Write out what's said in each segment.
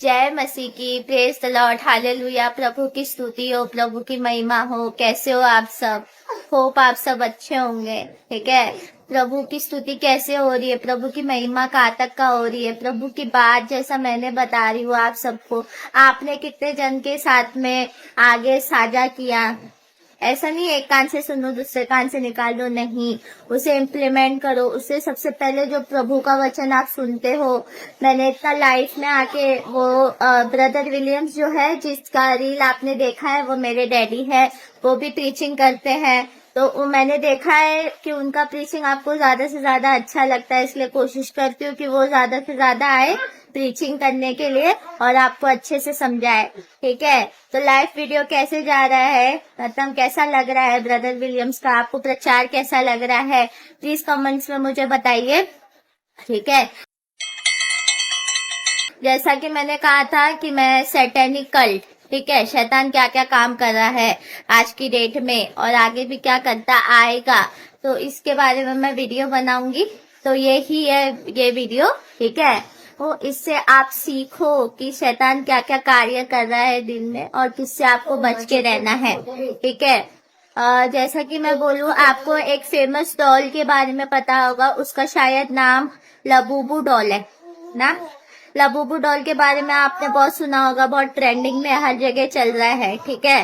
जय मसीह की, praise the Lord, hallelujah. प्रभु की स्तुति हो, प्रभु की महिमा हो। कैसे हो आप सब? होप आप सब अच्छे होंगे। ठीक है, प्रभु की स्तुति कैसे हो रही है, प्रभु की महिमा कहाँ तक का हो रही है, प्रभु की बात जैसा मैंने बता रही हूँ आप सबको, आपने कितने जन के साथ में आगे साझा किया। ऐसा नहीं एक कान से सुनो दूसरे कान से निकाल दो, नहीं, उसे इम्प्लीमेंट करो। उससे सबसे पहले जो प्रभु का वचन आप सुनते हो, मैंने इतना लाइफ में आके वो ब्रदर विलियम्स जो है, जिसका रील आपने देखा है, वो मेरे डैडी है, वो भी प्रीचिंग करते हैं। तो मैंने देखा है कि उनका प्रीचिंग आपको ज्यादा से ज्यादा अच्छा लगता है, इसलिए कोशिश करती हूँ कि वो ज्यादा से ज्यादा आए प्रीचिंग करने के लिए और आपको अच्छे से समझाए। ठीक है, तो लाइव वीडियो कैसे जा रहा है, मतलब कैसा लग रहा है ब्रदर विलियम्स का, आपको प्रचार कैसा लग रहा है, प्लीज कमेंट्स में मुझे बताइए। ठीक है, जैसा कि मैंने कहा था कि मैं सैटेनिक कल्ट, ठीक है, शैतान क्या क्या काम कर रहा है आज की डेट में और आगे भी क्या करता आएगा, तो इसके बारे में मैं वीडियो बनाऊंगी। तो यही है ये वीडियो। ठीक है, तो इससे आप सीखो कि शैतान क्या क्या कार्य कर रहा है दिन में और किससे आपको बच के रहना है। ठीक है, जैसा कि मैं बोलूं, आपको एक फेमस डॉल के बारे में पता होगा, उसका शायद नाम लबूबू डॉल है ना। लबूबू डॉल के बारे में आपने बहुत सुना होगा, बहुत ट्रेंडिंग में हर जगह चल रहा है। ठीक है,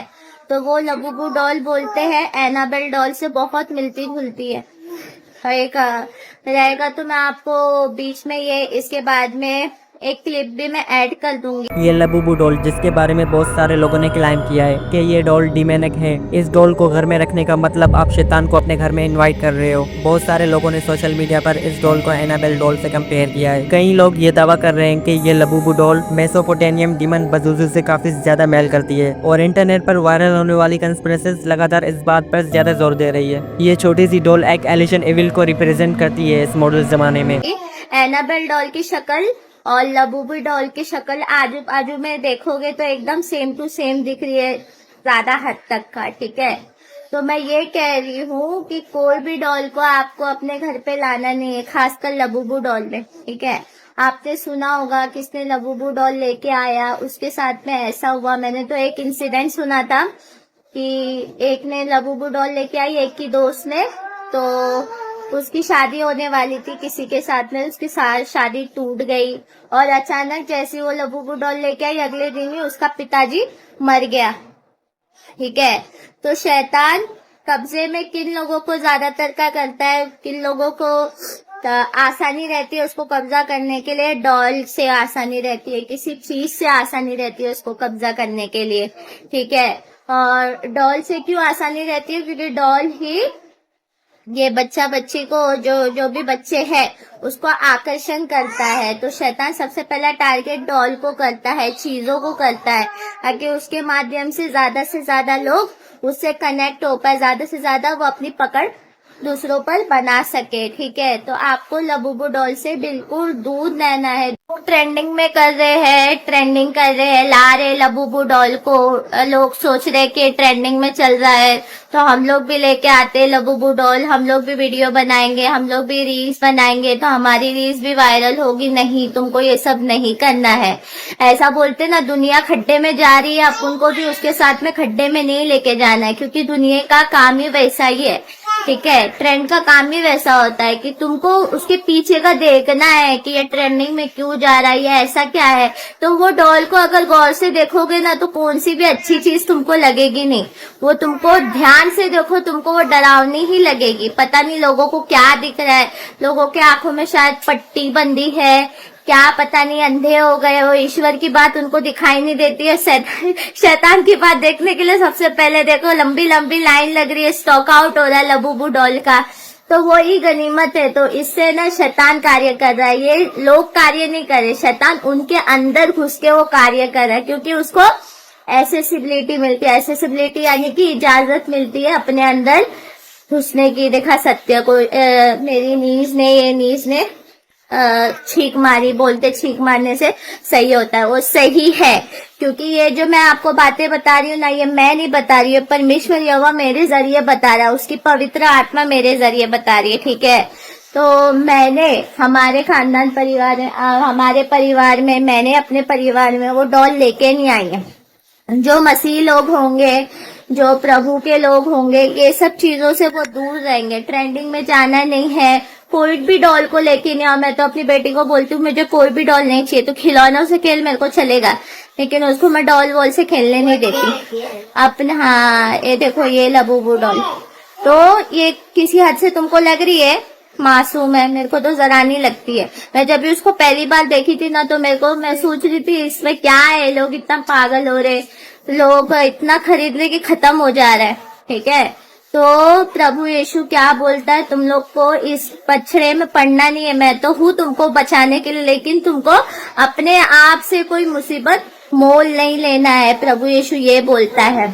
तो वो लबूबू डॉल बोलते हैं एनाबेल डॉल से बहुत मिलती जुलती है। रहेगा तो मैं आपको बीच में ये इसके बाद में एक क्लिप भी मैं ऐड कर दूंगी। ये लबूबू डॉल, जिसके बारे में बहुत सारे लोगों ने क्लाइम किया है कि ये डॉल डिमोनिक है। इस डॉल को घर में रखने का मतलब आप शैतान को अपने घर में इनवाइट कर रहे हो। बहुत सारे लोगों ने सोशल मीडिया पर इस डॉल को एनाबेल डॉल से कंपेयर किया है। कई लोग ये दावा कर रहे हैं कि ये लबूबू डॉल मेसोपोटामियन डीमन बजूजू से काफी ज्यादा मेल करती है और इंटरनेट पर वायरल होने वाली कंस्पिरेसीज लगातार इस बात पर ज्यादा जोर दे रही है। ये छोटी सी डॉल एक एलिशन एविल को रिप्रेजेंट करती है इस मॉडल जमाने में। एनाबेल डॉल की शक्ल और लबूबू डॉल की शक्ल आजू बाजू में देखोगे तो एकदम सेम टू सेम दिख रही है, ज्यादा हद तक का। ठीक है, तो मैं ये कह रही हूँ कि कोई भी डॉल को आपको अपने घर पे लाना नहीं है, खासकर लबूबू डॉल में। ठीक है, आपने सुना होगा किसने लबूबू डॉल लेके आया, उसके साथ में ऐसा हुआ। मैंने तो एक इंसिडेंट सुना था कि एक ने लबूबू डॉल लेके आई, एक की दोस्त ने, तो उसकी शादी होने वाली थी किसी के साथ में, उसकी शादी टूट गई और अचानक जैसे वो लबूबू डॉल लेके आई, अगले दिन ही उसका पिताजी मर गया। ठीक है, तो शैतान कब्जे में किन लोगों को ज्यादातर का करता है, किन लोगों को आसानी रहती है उसको कब्जा करने के लिए, डॉल से आसानी रहती है, किसी चीज से आसानी रहती है उसको कब्जा करने के लिए। ठीक है, और डॉल से क्यों आसानी रहती है, क्योंकि डॉल ही ये बच्चा बच्ची को, जो भी बच्चे हैं उसको आकर्षण करता है। तो शैतान सबसे पहला टारगेट डॉल को करता है, चीजों को करता है, ताकि उसके माध्यम से ज्यादा लोग उससे कनेक्ट हो पाए, ज्यादा से ज्यादा वो अपनी पकड़ दूसरों पर बना सके। ठीक है, तो आपको लबूबू डॉल से बिल्कुल दूर रहना है। ट्रेंडिंग में कर रहे हैं, ट्रेंडिंग कर रहे हैं, ला रहे लबूबू डॉल को, लोग सोच रहे कि ट्रेंडिंग में चल रहा है तो हम लोग भी लेके आते लबूबू डॉल, हम लोग भी वीडियो बनाएंगे, हम लोग भी रील्स बनाएंगे तो हमारी रील्स भी वायरल होगी। नहीं, तुमको ये सब नहीं करना है। ऐसा बोलते ना, दुनिया खड्डे में जा रही है, अपन को भी उसके साथ में खड्डे में नहीं लेके जाना है, क्योंकि दुनिया का काम ही वैसा ही है। ठीक है, ट्रेंड का काम ही वैसा होता है कि तुमको उसके पीछे का देखना है कि ये ट्रेंडिंग में क्यों जा रहा है, ऐसा क्या है। तो वो डॉल को अगर गौर से देखोगे ना, तो कौन सी भी अच्छी चीज तुमको लगेगी नहीं, वो तुमको ध्यान से देखो, तुमको वो डरावनी ही लगेगी। पता नहीं लोगों को क्या दिख रहा है, लोगों के आंखों में शायद पट्टी बंदी है, क्या पता नहीं, अंधे हो गए हो, ईश्वर की बात उनको दिखाई नहीं देती है। शैतान की बात देखने के लिए सबसे पहले देखो लंबी लंबी लाइन लग रही है, स्टॉक आउट हो रहा है लबूबू डॉल का, तो वो ही गनीमत है। तो इससे ना शैतान कार्य कर रहा है, ये लोग कार्य नहीं कर रहे, शैतान उनके अंदर घुस के वो कार्य कर रहा है, क्योंकि उसको एसेसिबिलिटी मिलती है। एसेसिबिलिटी यानी कि इजाजत मिलती है अपने अंदर घुसने की। देखा सत्य को, मेरी नीज ने छींक मारी, बोलते छींक मारने से सही होता है, वो सही है, क्योंकि ये जो मैं आपको बातें बता रही हूँ ना, ये मैं नहीं बता रही हूँ, परमेश्वर यहोवा मेरे जरिए बता रहा है, उसकी पवित्र आत्मा मेरे जरिए बता रही है। ठीक है, तो मैंने हमारे खानदान परिवार में हमारे परिवार में मैंने अपने परिवार में वो डॉल लेके नहीं आई है। जो मसीह लोग होंगे, जो प्रभु के लोग होंगे, ये सब चीजों से वो दूर रहेंगे। ट्रेंडिंग में जाना नहीं है, कोई भी डॉल को लेके नहीं आओ। मैं तो अपनी बेटी को बोलती हूँ मुझे कोई भी डॉल नहीं चाहिए, तो खिलौनों से खेल मेरे को चलेगा, लेकिन उसको मैं डॉल वॉल से खेलने नहीं देती अपने। हाँ, ये देखो ये लबूबू डॉल, तो ये किसी हद से तुमको लग रही है मासूम है, मेरे को तो जरा नहीं लगती है। मैं जब भी उसको पहली बार देखी थी ना, तो मैं सोच रही थी इसमें क्या है, लोग इतना पागल हो रहे, लोग इतना खरीद रहे कि खत्म हो जा रहा है। ठीक है, तो प्रभु यीशु क्या बोलता है, तुम लोग को इस पछड़े में पड़ना नहीं है। मैं तो हूँ तुमको बचाने के लिए, लेकिन तुमको अपने आप से कोई मुसीबत मोल नहीं लेना है। प्रभु यीशु ये बोलता है।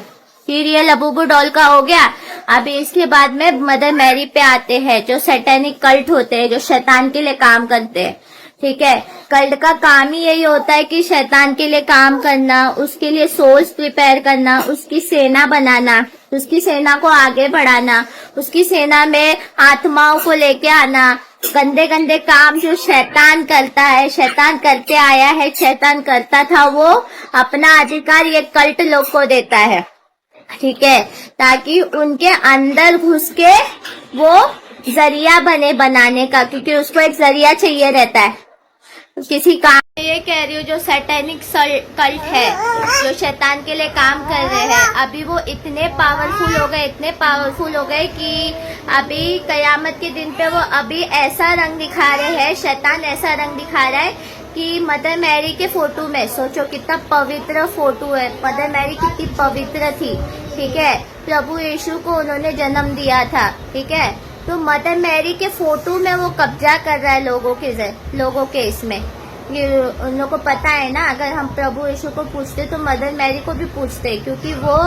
फिर ये लबूबू डॉल का हो गया। अभी इसके बाद में मदर मैरी पे आते हैं, जो सैटेनिक कल्ट होते हैं, जो शैतान के लिए काम करते हैं। ठीक है, कल्ट का काम ही यही होता है कि शैतान के लिए काम करना, उसके लिए सोल्स प्रिपेयर करना, उसकी सेना बनाना, उसकी सेना को आगे बढ़ाना, उसकी सेना में आत्माओं को लेके आना। गंदे गंदे काम जो शैतान करता है, शैतान करते आया है, शैतान करता था, वो अपना अधिकार ये कल्ट लोग को देता है। ठीक है, ताकि उनके अंदर घुस के वो जरिया बने बनाने का, क्योंकि उसको एक जरिया चाहिए रहता है किसी काम। ये कह रही हूँ जो सैटेनिक कल्ट है, जो शैतान के लिए काम कर रहे हैं, अभी वो इतने पावरफुल हो गए, इतने पावरफुल हो गए कि अभी कयामत के दिन पे वो अभी ऐसा रंग दिखा रहे हैं, शैतान ऐसा रंग दिखा रहा है कि मदर मैरी के फोटो में, सोचो कितना पवित्र फोटो है, मदर मैरी कितनी पवित्र थी। ठीक है, प्रभु यीशु को उन्होंने जन्म दिया था। ठीक है, तो मदर मैरी के फोटो में वो कब्जा कर रहा है लोगों के इसमें। ये उन लोगों को पता है ना, अगर हम प्रभु यीशु को पूछते तो मदर मैरी को भी पूछते, क्योंकि वो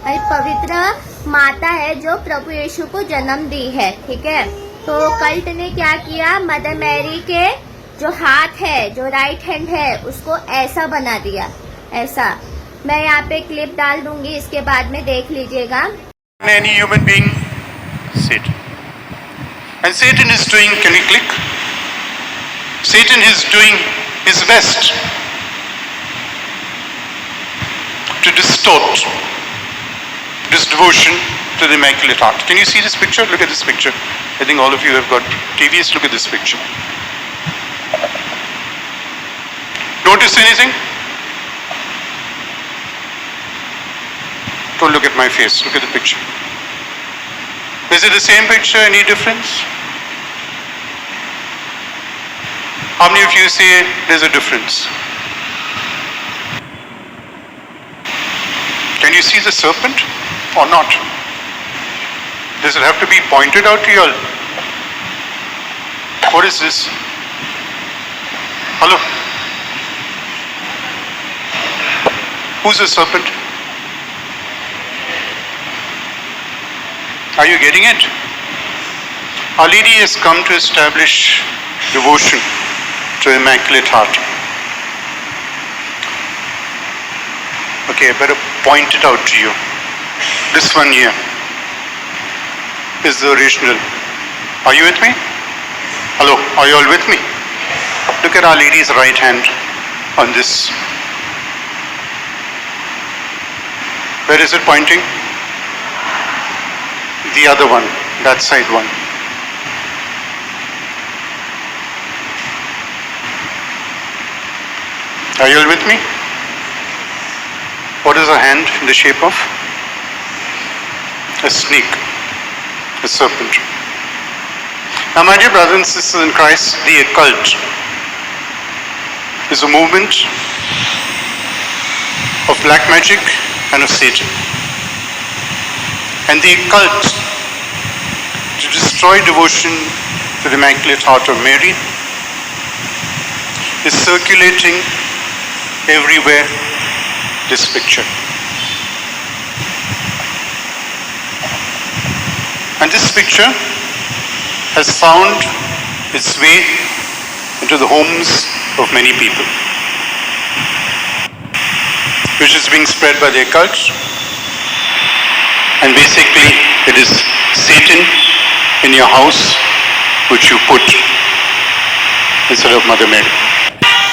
एक पवित्र माता है जो प्रभु यीशु को जन्म दी है। ठीक है, तो कल्ट ने क्या किया, मदर मैरी के जो हाथ है, जो राइट हैंड है, उसको ऐसा बना दिया, ऐसा। मैं यहाँ पे क्लिप डाल दूंगी, इसके बाद में देख लीजिएगा। Any human being, Satan. And Satan is doing, can we click? Satan is doing his best to distort this devotion to the Immaculate Heart. Can you see this picture? Look at this picture. I think all of you have got TVs. Look at this picture. Notice anything? Don't look at my face. Look at the picture. Is it the same picture? Any difference? How many of you say there's a difference? Can you see the serpent or not? Does it have to be pointed out to you all? What is this? Hello? Who's the serpent? Are you getting it? Our Lady has come to establish devotion to Immaculate Heart. Okay, I better point it out to you. This one here is the original. Are you with me? Hello, are you all with me? Look at Our Lady's right hand on this. Where is it pointing? The other one, that side one. Are you all with me? What is a hand in the shape of? A snake, a serpent. Now, my dear brothers and sisters in Christ, the occult is a movement of black magic and of Satan. And the occult, to destroy devotion to the Immaculate Heart of Mary, is circulating everywhere this picture. And this picture has found its way into the homes of many people, which is being spread by the occult. And basically, it is Satan in your house which you put instead of Mother Mary.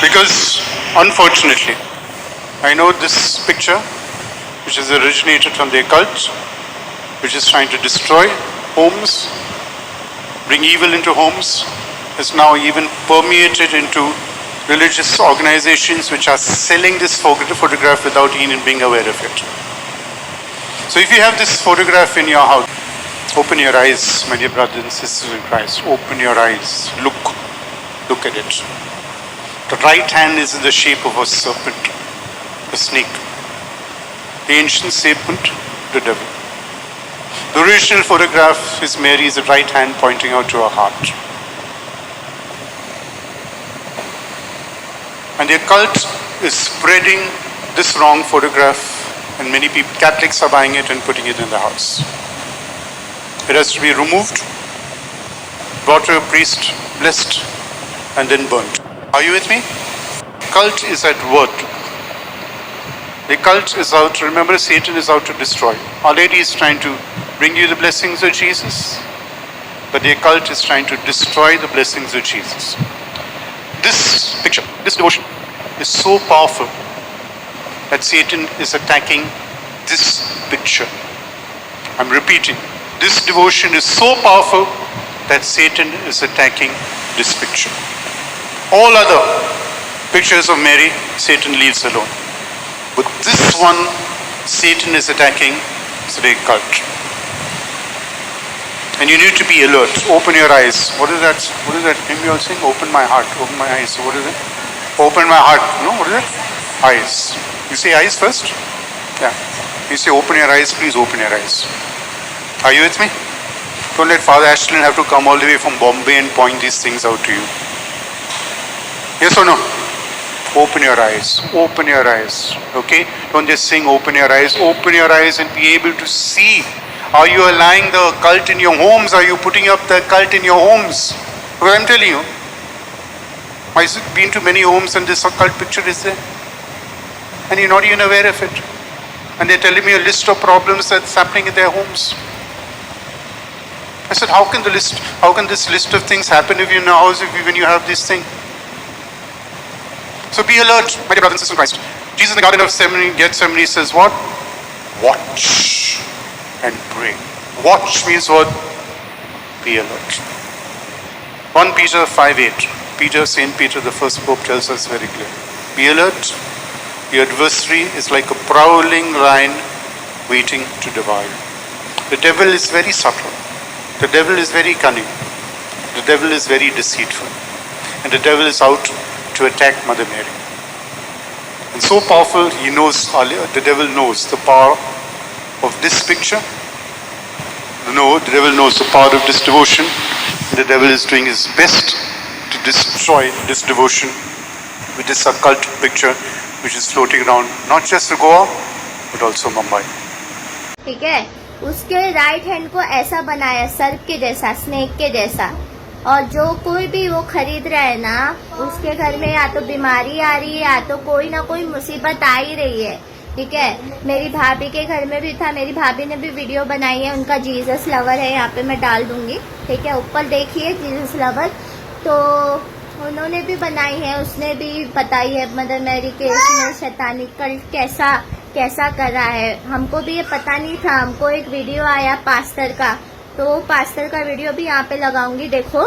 Because unfortunately, I know this picture, which has originated from the occult, which is trying to destroy homes, bring evil into homes, is now even permeated into religious organizations which are selling this photograph without even being aware of it. So if you have this photograph in your house, open your eyes, my dear brothers and sisters in Christ. Open your eyes. Look at it. The right hand is in the shape of a serpent, a snake. The ancient serpent, the devil. The original photograph is Mary's right hand pointing out to her heart. And the occult is spreading this wrong photograph, and many people, Catholics, are buying it and putting it in the house. It has to be removed, brought to a priest, blessed, and then burnt. Are you with me? Cult is at work. The cult is out, remember, Satan is out to destroy. Our Lady is trying to bring you the blessings of Jesus, but the occult is trying to destroy the blessings of Jesus. This picture, this devotion is so powerful that Satan is attacking this picture. I'm repeating, this devotion is so powerful that Satan is attacking this picture. All other pictures of Mary, Satan leaves alone. But this one, Satan is attacking, it's the occult. And you need to be alert. Open your eyes. What is that? What is that hymn you all sing? Open my heart. Open my eyes. What is it? Open my heart. No, what is it? Eyes. You say eyes first? Yeah. You say open your eyes, please open your eyes. Are you with me? Don't let Father Ashton have to come all the way from Bombay and point these things out to you. Yes or no? Open your eyes. Open your eyes. Okay? Don't just sing open your eyes. Open your eyes and be able to see. Are you allowing the occult in your homes? Are you putting up the occult in your homes? Because I'm telling you, I've been to many homes and this occult picture is there. And you're not even aware of it. And they're telling me a list of problems that's happening in their homes. I said, how can this list of things happen if you're in a house when you have this thing? So be alert, my dear brothers and sisters in Christ. Jesus in the Garden of Gethsemane says what? Watch and pray. Watch means what? Be alert. 1 Peter 5:8. Saint Peter, the first Pope, tells us very clearly. Be alert. Your adversary is like a prowling lion waiting to devour you. The devil is very subtle. The devil is very cunning. The devil is very deceitful. And the devil is out to attack Mother Mary. And so powerful, the devil knows the power of this picture. No, the devil knows the power of this devotion. The devil is doing his best to destroy this devotion with this occult picture which is floating around not just Goa but also Mumbai. ठीक है, उसके right hand को ऐसा बनाया सर्प के जैसा, snake के जैसा। और जो कोई भी वो खरीद रहा है ना, उसके घर में या तो बीमारी आ रही है या तो कोई ना कोई मुसीबत आ ही रही है। ठीक है, मेरी भाभी के घर में भी था, मेरी भाभी ने भी वीडियो बनाई है, उनका जीसस लवर है, यहाँ पे मैं डाल दूंगी। ठीक है, ऊपर देखिए जीसस लवर, तो उन्होंने भी बनाई है, उसने भी बताई है मदर मैरी के इसमें शैतानी कल्ट कैसा कर रहा है। हमको भी ये पता नहीं था, हमको एक वीडियो आया पास्टर का, तो पास्टर का वीडियो भी यहाँ पे लगाऊंगी। देखो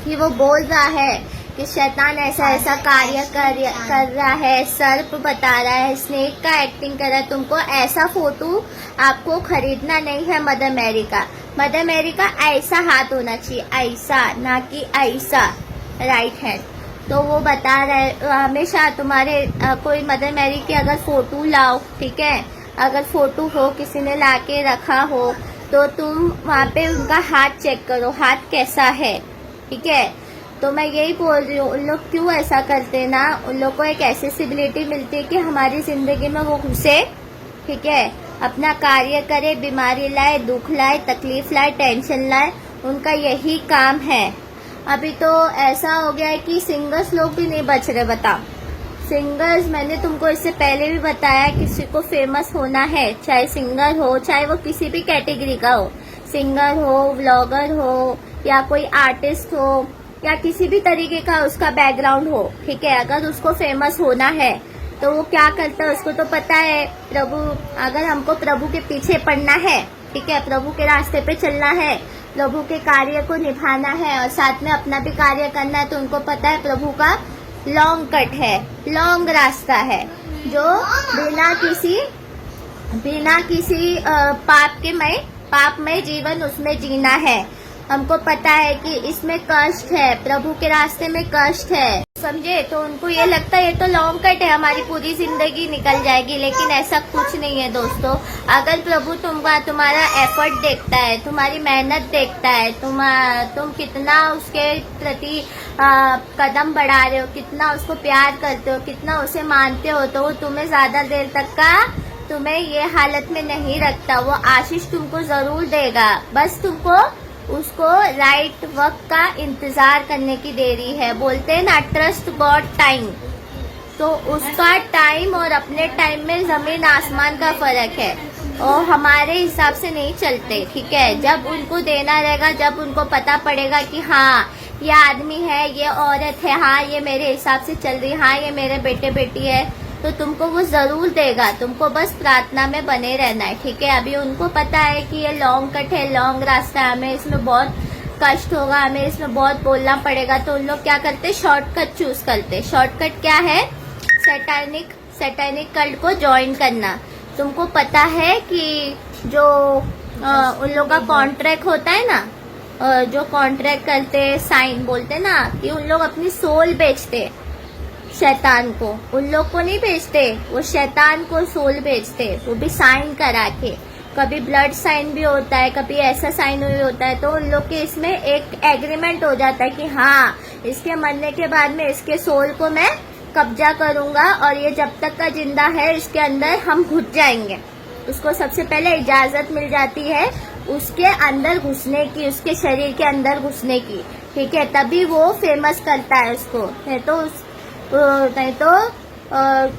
कि वो बोल रहा है कि शैतान ऐसा कार्य कर रहा है, सर्प बता रहा है, स्नेक का एक्टिंग कर रहा है। तुमको ऐसा फोटो आपको खरीदना नहीं है मदर मैरी का। मदर मैरी का ऐसा हाथ होना चाहिए, ऐसा, ना कि ऐसा, राइट हैंड। तो वो बता रहा है हमेशा तुम्हारे कोई मदर मैरी की अगर फोटो लाओ, ठीक है, अगर फोटो हो किसी ने लाके रखा हो तो तुम वहाँ पे उनका हाथ चेक करो, हाथ कैसा है। ठीक है, तो मैं यही बोल रही हूँ, उन लोग क्यों ऐसा करते ना, उन लोग को एक एक्सेसिबिलिटी मिलती है कि हमारी जिंदगी में वो घुसे, ठीक है, अपना कार्य करे, बीमारी लाए, दुख लाए, तकलीफ लाए, टेंशन लाए, उनका यही काम है। अभी तो ऐसा हो गया है कि सिंगर्स लोग भी नहीं बच रहे। बताओ, सिंगर्स, मैंने तुमको इससे पहले भी बताया, किसी को फेमस होना है, चाहे सिंगर हो, चाहे वो किसी भी कैटेगरी का हो, सिंगर हो, व्लॉगर हो या कोई आर्टिस्ट हो या किसी भी तरीके का उसका बैकग्राउंड हो, ठीक है, अगर उसको फेमस होना है तो वो क्या करता है, उसको तो पता है प्रभु, अगर हमको प्रभु के पीछे पड़ना है, ठीक है, प्रभु के रास्ते पे चलना है, प्रभु के कार्य को निभाना है और साथ में अपना भी कार्य करना है, तो उनको पता है प्रभु का लॉन्ग कट है, लॉन्ग रास्ता है, जो बिना किसी पापमय जीवन उसमें जीना है। हमको पता है कि इसमें कष्ट है, प्रभु के रास्ते में कष्ट है, समझे। तो उनको ये लगता है ये तो लॉन्ग कट है, हमारी पूरी जिंदगी निकल जाएगी, लेकिन ऐसा कुछ नहीं है दोस्तों। अगर प्रभु तुम्हारा एफर्ट देखता है, तुम्हारी मेहनत देखता है, तुम कितना उसके प्रति कदम बढ़ा रहे हो, कितना उसको प्यार करते हो, कितना उसे मानते हो, तो वो तुम्हें ज्यादा देर तक का तुम्हें ये हालत में नहीं रखता, वो आशीष तुमको जरूर देगा। बस तुमको उसको राइट वक्त का इंतजार करने की देरी है। बोलते हैं ना, ट्रस्ट गॉड टाइम, तो उसका टाइम और अपने टाइम में जमीन आसमान का फर्क है, और हमारे हिसाब से नहीं चलते, ठीक है। जब उनको देना रहेगा, जब उनको पता पड़ेगा कि हाँ ये आदमी है, ये औरत है, हाँ ये मेरे हिसाब से चल रही, हाँ ये मेरे बेटे बेटी है, तो तुमको वो जरूर देगा। तुमको बस प्रार्थना में बने रहना है, ठीक है। अभी उनको पता है कि ये लॉन्ग कट है, लॉन्ग रास्ता है, हमें इसमें बहुत कष्ट होगा, हमें इसमें बहुत बोलना पड़ेगा, तो उन लोग क्या करते, शॉर्टकट चूज करते। शॉर्टकट क्या है, सैटानिक कल्ट को ज्वाइन करना। तुमको पता है कि जो उन लोग का कॉन्ट्रैक्ट होता है ना, जो कॉन्ट्रैक्ट करते, साइन बोलते ना, कि उन लोग अपनी सोल बेचते शैतान को, उन लोग को नहीं बेचते, वो शैतान को सोल बेचते, वो भी साइन करा के। कभी ब्लड साइन भी होता है, कभी ऐसा साइन भी होता है, तो उन लोग के इसमें एक एग्रीमेंट हो जाता है कि हाँ इसके मरने के बाद में इसके सोल को मैं कब्जा करूंगा, और ये जब तक का जिंदा है इसके अंदर हम घुस जाएंगे। उसको सबसे पहले इजाजत मिल जाती है उसके अंदर घुसने की, उसके शरीर के अंदर घुसने की, ठीक है, तभी वो फेमस करता है उसको। नहीं तो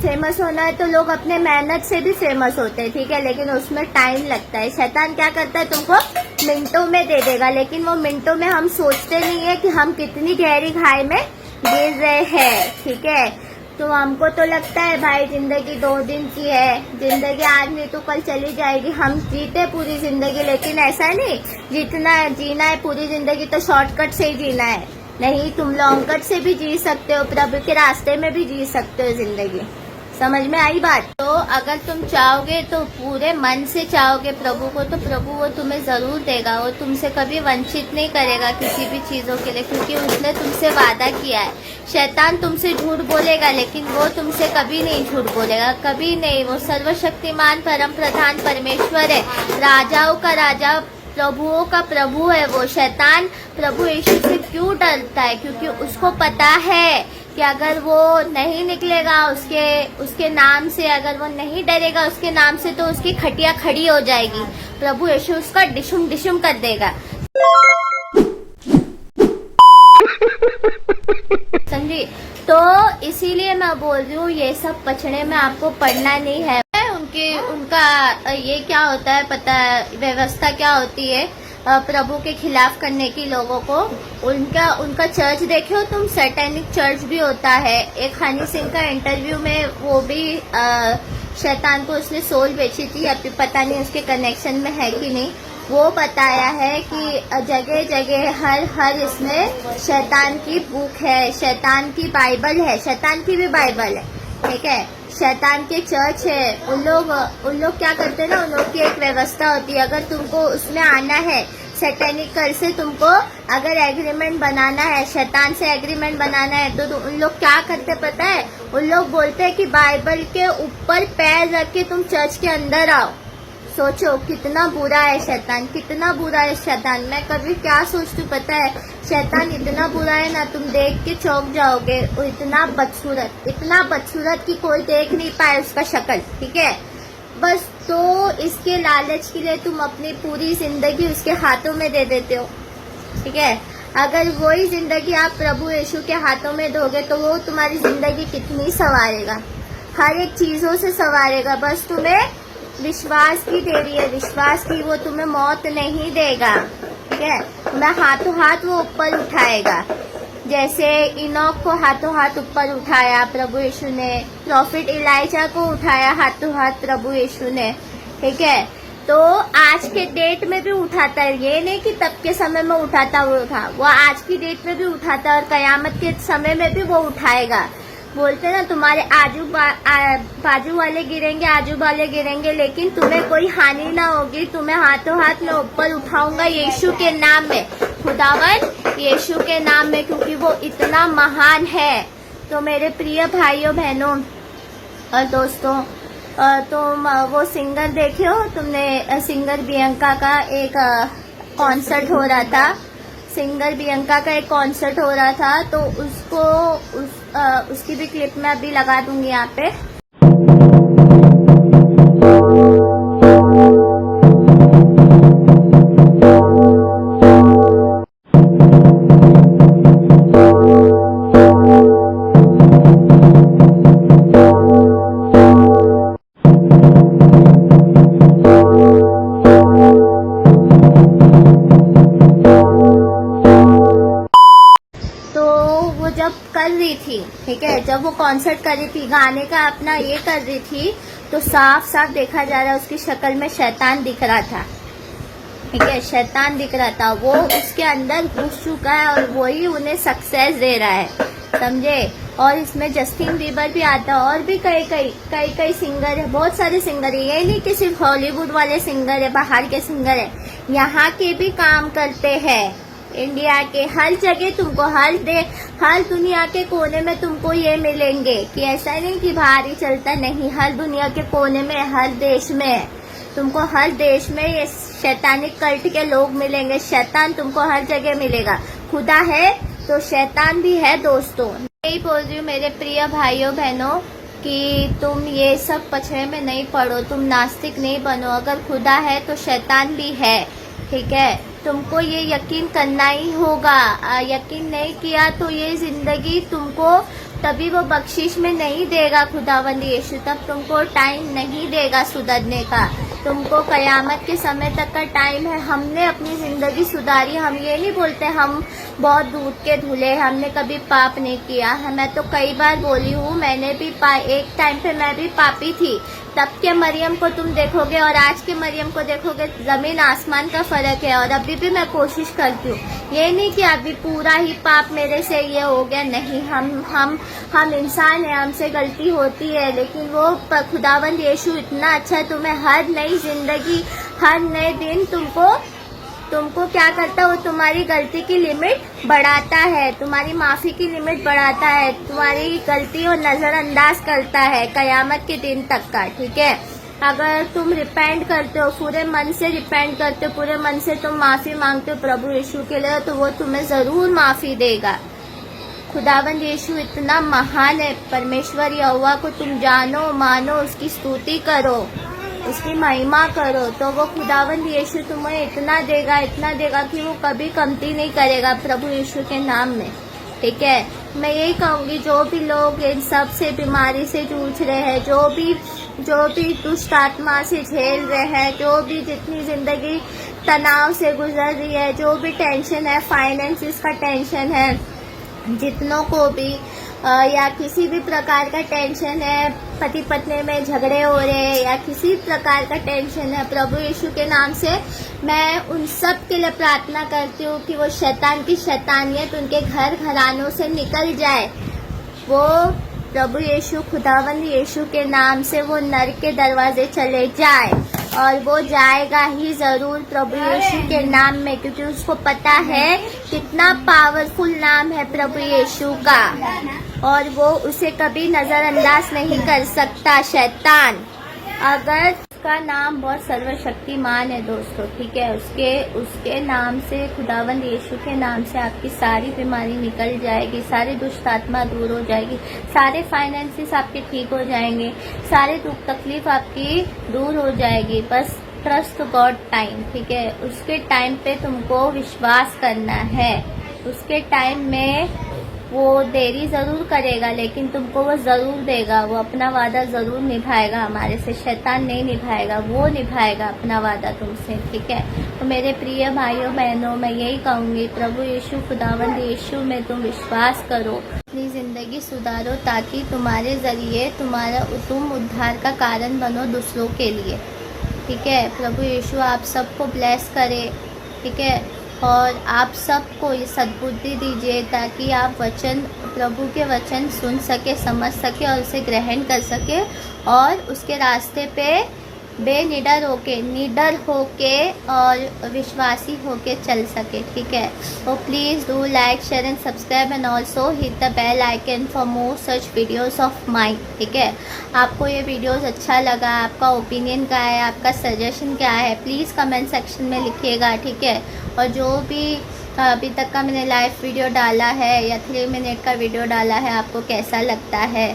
फेमस होना है तो लोग अपने मेहनत से भी फेमस होते हैं, ठीक है, लेकिन उसमें टाइम लगता है। शैतान क्या करता है, तुमको मिनटों में दे देगा, लेकिन वो मिनटों में हम सोचते नहीं है कि हम कितनी गहरी खाई में गिर रहे हैं, ठीक है। तो हमको तो लगता है भाई जिंदगी 2 दिन की है, जिंदगी आज नहीं तो कल चली जाएगी, हम जीते पूरी जिंदगी, लेकिन ऐसा नहीं, जितना जीना है पूरी जिंदगी तो शॉर्टकट से ही जीना है, नहीं, तुम लॉन्ग कट से भी जी सकते हो, प्रभु के रास्ते में भी जी सकते हो जिंदगी। समझ में आई बात। तो अगर तुम चाहोगे तो पूरे मन से चाहोगे प्रभु को, तो प्रभु वो तुम्हें जरूर देगा, वो तुमसे कभी वंचित नहीं करेगा किसी भी चीजों के लिए, क्योंकि उसने तुमसे वादा किया है। शैतान तुमसे झूठ बोलेगा, लेकिन वो तुमसे कभी नहीं झूठ बोलेगा, कभी नहीं। वो सर्वशक्तिमान परम प्रधान परमेश्वर है, राजाओं का राजा, प्रभुओं का प्रभु है। वो शैतान प्रभु यीशु से क्यों डरता है, क्योंकि उसको पता है कि अगर वो नहीं निकलेगा उसके नाम से, अगर वो नहीं डरेगा उसके नाम से, तो उसकी खटिया खड़ी हो जाएगी, प्रभु यीशु उसका डिशुम डिशुम कर देगा। समझी। तो इसीलिए मैं बोल रही हूँ ये सब पचड़े में आपको पढ़ना नहीं है। उनका ये क्या होता है पता है, व्यवस्था क्या होती है प्रभु के खिलाफ करने की लोगों को। उनका चर्च देखो तुम, सैटेनिक चर्च भी होता है। एक हनी सिंह का इंटरव्यू में वो भी शैतान को उसने सोल बेची थी, अभी पता नहीं उसके कनेक्शन में है कि नहीं। वो बताया है कि जगह जगह हर इसमें शैतान की बुक है, शैतान की बाइबल है, शैतान की भी बाइबल है, ठीक है, शैतान के चर्च है। उन लोग क्या करते हैं ना, उन लोग की एक व्यवस्था होती है, अगर तुमको उसमें आना है सैटेनिक कल से, तुमको अगर एग्रीमेंट बनाना है, शैतान से एग्रीमेंट बनाना है, तो उन लोग क्या करते पता है, उन लोग बोलते हैं कि बाइबल के ऊपर पैर रख के तुम चर्च के अंदर आओ। सोचो कितना बुरा है शैतान, कितना बुरा है शैतान। मैं कभी क्या सोचती पता है, शैतान इतना बुरा है ना, तुम देख के चौंक जाओगे। वो इतना बदसूरत कि कोई देख नहीं पाए उसका शक्ल, ठीक है। बस तो इसके लालच के लिए तुम अपनी पूरी जिंदगी उसके हाथों में दे देते हो, ठीक है। अगर वही जिंदगी आप प्रभु यीशु के हाथों में दोगे तो वो तुम्हारी जिंदगी कितनी संवारेगा, हर एक चीजों से संवारेगा। बस तुम्हें विश्वास की देरी है, विश्वास की, वो तुम्हें मौत नहीं देगा, ठीक है। तुम्हें हाथों हाथ वो ऊपर उठाएगा। जैसे इनोक को हाथों हाथ ऊपर उठाया प्रभु यीशु ने, प्रॉफिट इलाइजा को उठाया हाथों हाथ प्रभु यीशु ने, ठीक है। तो आज के डेट में भी उठाता है, ये नहीं कि तब के समय में उठाता वो आज की डेट में भी उठाता है और कयामत के समय में भी वो उठाएगा। बोलते ना तुम्हारे बाजू वाले गिरेंगे, आजू वाले गिरेंगे, लेकिन तुम्हें कोई हानि ना होगी। तुम्हें हाथों हाथ में ऊपर उठाऊंगा यीशु के नाम में, खुदावन यीशु के नाम में, क्योंकि वो इतना महान है। तो मेरे प्रिय भाइयों बहनों और दोस्तों, तुम वो सिंगर देखे हो तुमने? सिंगर बियंका का एक कॉन्सर्ट हो रहा था, सिंगर बियंका का एक कॉन्सर्ट हो रहा था, तो उसकी भी क्लिप मैं अभी लगा दूंगी यहाँ पे। जब कर रही थी, ठीक है, जब वो कॉन्सर्ट कर रही थी, गाने का अपना ये कर रही थी, तो साफ साफ देखा जा रहा है उसकी शक्ल में शैतान दिख रहा था, ठीक है, शैतान दिख रहा था। वो उसके अंदर घुस चुका है और वही उन्हें सक्सेस दे रहा है, समझे। और इसमें जस्टिन बीबर भी आता है और भी कई सिंगर है, बहुत सारे सिंगर है। ये नहीं कि सिर्फ हॉलीवुड वाले सिंगर है, बाहर के सिंगर है, यहाँ के भी काम करते हैं। इंडिया के हर जगह तुमको हर दुनिया के कोने में तुमको ये मिलेंगे, कि ऐसा नहीं कि बाहर ही चलता, नहीं, हर दुनिया के कोने में, हर देश में तुमको, हर देश में ये शैतानिक कल्ट के लोग मिलेंगे। शैतान तुमको हर जगह मिलेगा। खुदा है तो शैतान भी है दोस्तों। यही बोल रही हूँ मेरे प्रिय भाइयों बहनों कि तुम ये सब पछड़े में नहीं पड़ो, तुम नास्तिक नहीं बनो। अगर खुदा है तो शैतान भी है, ठीक है। तुमको ये यकीन करना ही होगा। यकीन नहीं किया तो ये जिंदगी तुमको तभी वो बख्शिश में नहीं देगा खुदावंद यीशु, तब तुमको टाइम नहीं देगा सुधरने का। तुमको कयामत के समय तक का टाइम है। हमने अपनी जिंदगी सुधारी, हम ये नहीं बोलते हम बहुत दूध के धुले, हमने कभी पाप नहीं किया। मैं तो कई बार बोली हूँ, मैंने भी एक टाइम पे मैं भी पापी थी। तब के मरियम को तुम देखोगे और आज के मरियम को देखोगे, जमीन आसमान का फर्क है। और अभी भी मैं कोशिश करती हूँ, ये नहीं कि अभी पूरा ही पाप मेरे से ये हो गया, नहीं। हम इंसान हैं, हमसे गलती होती है, लेकिन वो खुदावंद यीशु इतना अच्छा है। तुम्हें हर नई जिंदगी, हर नए दिन तुमको क्या करता है, वो तुम्हारी गलती की लिमिट बढ़ाता है, तुम्हारी माफी की लिमिट बढ़ाता है, तुम्हारी गलती को नजरअंदाज करता है कयामत के दिन तक का, ठीक है। अगर तुम रिपेंट करते हो, पूरे मन से रिपेंट करते हो, पूरे मन से तुम माफी मांगते हो प्रभु यीशु के लिए, तो वो तुम्हें जरूर माफी देगा। खुदावंद यीशु इतना महान है। परमेश्वर यहोवा को तुम जानो, मानो, उसकी स्तुति करो, उसकी महिमा करो, तो वो खुदावंद यीशु तुम्हें इतना देगा कि वो कभी कमती नहीं करेगा प्रभु यीशु के नाम में, ठीक है। मैं यही कहूंगी, जो भी लोग इन सब से बीमारी से जूझ रहे हैं, जो भी दुष्ट आत्मा से झेल रहे हैं, जो भी जितनी जिंदगी तनाव से गुजर रही है, जो भी टेंशन है, फाइनेंसिस का टेंशन है, जितनों को भी या किसी भी प्रकार का टेंशन है, पति पत्नी में झगड़े हो रहे हैं या किसी प्रकार का टेंशन है, प्रभु यीशु के नाम से मैं उन सब के लिए प्रार्थना करती हूँ कि वो शैतान की शैतानियत उनके घर घरानों से निकल जाए। वो प्रभु यीशु, खुदावंद यीशु के नाम से वो नरक के दरवाजे चले जाए, और वो जाएगा ही जरूर प्रभु यीशु के नाम में, क्योंकि उसको पता है कितना पावरफुल नाम है प्रभु यीशु का, और वो उसे कभी नजरअंदाज नहीं कर सकता शैतान। अगर उसका नाम बहुत सर्वशक्तिमान है दोस्तों, ठीक है, उसके नाम से, खुदावंद यीशु के नाम से आपकी सारी बीमारी निकल जाएगी, सारी दुष्ट आत्मा दूर हो जाएगी, सारे फाइनेंसेस आपके ठीक हो जाएंगे, सारे दुख तकलीफ आपकी दूर हो जाएगी। बस ट्रस्ट गॉड टाइम, ठीक है। उसके टाइम पे तुमको विश्वास करना है। उसके टाइम में वो देरी जरूर करेगा, लेकिन तुमको वो जरूर देगा। वो अपना वादा जरूर निभाएगा हमारे से, शैतान नहीं निभाएगा, वो निभाएगा अपना वादा तुमसे, ठीक है। तो मेरे प्रिय भाइयों बहनों, मैं यही कहूँगी, प्रभु यीशु, खुदावंद यीशु में तुम विश्वास करो, अपनी ज़िंदगी सुधारो, ताकि तुम्हारे ज़रिए तुम उद्धार का कारण बनो दूसरों के लिए। ठीक है, प्रभु यीशु आप सबको ब्लेस करे। ठीक है, और आप सबको ये सद्बुद्धि दीजिए ताकि आप प्रभु के वचन सुन सके, समझ सके और उसे ग्रहण कर सके और उसके रास्ते पे निडर होके और विश्वासी होके चल सके। ठीक है, तो please do like, share and subscribe and also hit the bell icon for more such videos of mine. ठीक है, आपको ये वीडियोस अच्छा लगा, आपका ओपिनियन क्या है, आपका सजेशन क्या है, प्लीज़ कमेंट सेक्शन में लिखिएगा। ठीक है, और जो भी अभी तक का मैंने लाइव वीडियो डाला है या 3 मिनट का वीडियो डाला है, आपको कैसा लगता है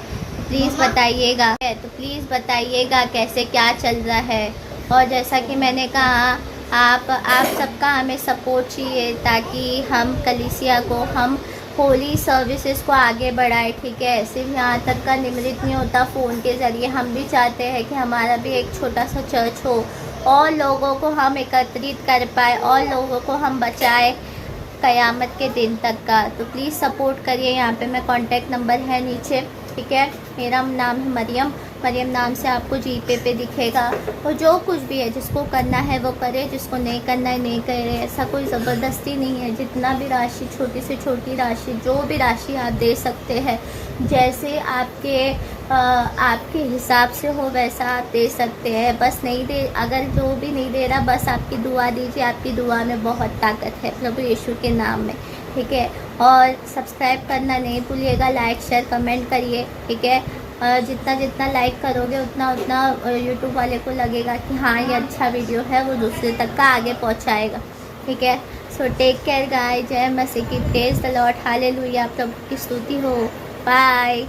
प्लीज़ बताइएगा। तो प्लीज़ बताइएगा कैसे क्या चल रहा है। और जैसा कि मैंने कहा, आप सबका हमें सपोर्ट चाहिए ताकि हम कलीसिया को, हम होली सर्विसेज को आगे बढ़ाए। ठीक है, सिर्फ यहाँ तक का निमृत नहीं होता फ़ोन के ज़रिए, हम भी चाहते हैं कि हमारा भी एक छोटा सा चर्च हो और लोगों को हम एकत्रित कर पाए और लोगों को हम बचाए क़यामत के दिन तक का। तो प्लीज़ सपोर्ट करिए। यहाँ पे मैं कॉन्टैक्ट नंबर है नीचे। ठीक है, मेरा नाम है मरियम नाम से आपको जीपे पे दिखेगा। और जो कुछ भी है, जिसको करना है वो करे, जिसको नहीं करना है नहीं करे, ऐसा कोई ज़बरदस्ती नहीं है। जितना भी राशि, छोटी से छोटी राशि, जो भी राशि आप दे सकते हैं, जैसे आपके हिसाब से हो वैसा आप दे सकते हैं। बस अगर जो भी नहीं दे रहा, बस आपकी दुआ दीजिए, आपकी दुआ में बहुत ताकत है प्रभु यीशु के नाम में। ठीक है, और सब्सक्राइब करना नहीं भूलिएगा, लाइक शेयर कमेंट करिए। ठीक है, जितना लाइक करोगे उतना यूट्यूब वाले को लगेगा कि हाँ ये अच्छा वीडियो है, वो दूसरे तक का आगे पहुंचाएगा। ठीक है, सो टेक केयर गाइस, जय मसीह की, प्रेज द लॉर्ड, हालेलुया, प्रभु की स्तुति हो, बाय।